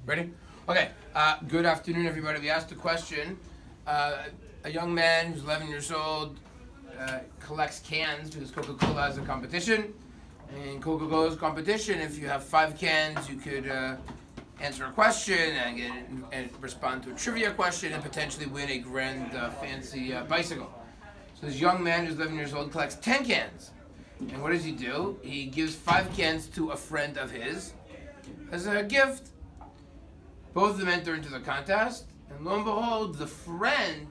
Ready? Okay. Good afternoon, everybody. We asked a question. A young man who's 11 years old collects cans because Coca-Cola has a competition. And Coca-Cola's competition, if you have 5 cans, you could answer a question and respond to a trivia question and potentially win a grand fancy bicycle. So this young man who's 11 years old collects 10 cans. And what does he do? He gives 5 cans to a friend of his as a gift. Both of them enter into the contest, and lo and behold, the friend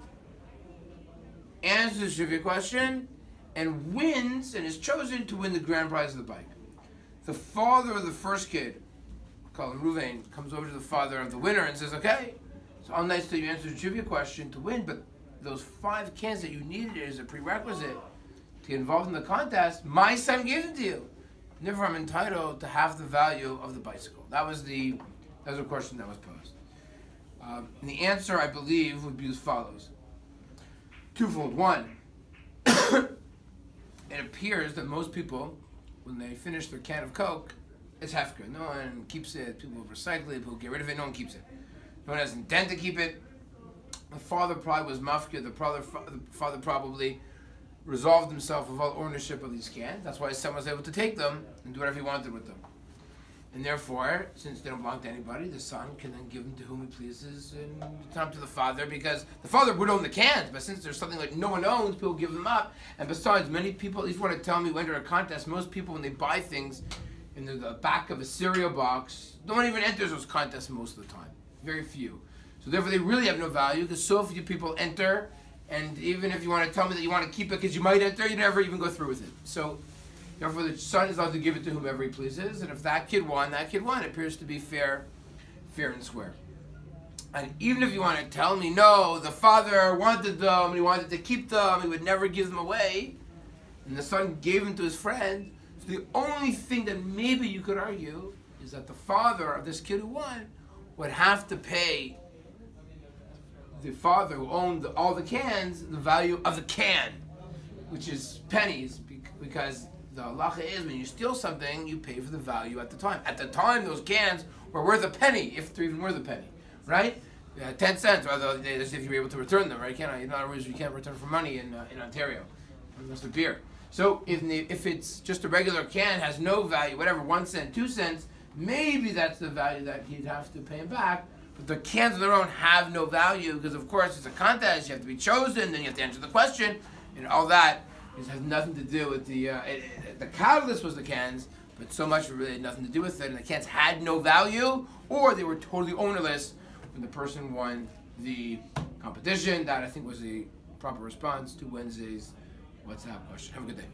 answers the trivia question and wins, and is chosen to win the grand prize of the bike. The father of the first kid, called Reuven, comes over to the father of the winner and says, okay, it's all nice that you answered the trivia question to win, but those 5 cans that you needed as a prerequisite to get involved in the contest, my son gave them to you. Therefore, I'm entitled to half the value of the bicycle. That was a question that was posed. And the answer, I believe, would be as follows. Twofold. One, it appears that most people, when they finish their can of Coke, it's hefker. No one keeps it. People recycle it. People get rid of it. No one keeps it. No one has intent to keep it. The father probably was mafkir. The father probably resolved himself of all ownership of these cans. That's why his son was able to take them and do whatever he wanted with them. And therefore, since they don't belong to anybody, the son can then give them to whom he pleases and return them to the father, because the father would own the cans, but since there's something like no one owns, people give them up. And besides, many people, if you want to tell me when enter a contest, most people, when they buy things in the back of a cereal box, no one even enters those contests most of the time. Very few. So therefore, they really have no value, because so few people enter, and even if you want to tell me that you want to keep it because you might enter, you never even go through with it. So therefore, the son is allowed to give it to whomever he pleases, and if that kid won, that kid won. It appears to be fair and square. And even if you want to tell me, no, the father wanted them, and he wanted to keep them, he would never give them away, and the son gave them to his friend, so the only thing that maybe you could argue is that the father of this kid who won would have to pay the father who owned all the cans the value of the can, which is pennies, because the halacha is when you steal something, you pay for the value at the time. At the time, those cans were worth a penny, if they're even worth a penny, right? 10 cents, or if you were able to return them, right? In other words, you can't return for money in Ontario, unless it's beer. So if it's just a regular can, has no value, whatever, 1 cent, 2 cents, maybe that's the value that he'd have to pay him back. But the cans on their own have no value, because of course it's a contest, you have to be chosen, then you have to answer the question, and all that. It has nothing to do with the catalyst was the cans, but so much really had nothing to do with it, and the cans had no value, or they were totally ownerless when the person won the competition. That, I think, was the proper response to Wednesday's WhatsApp question. Have a good day.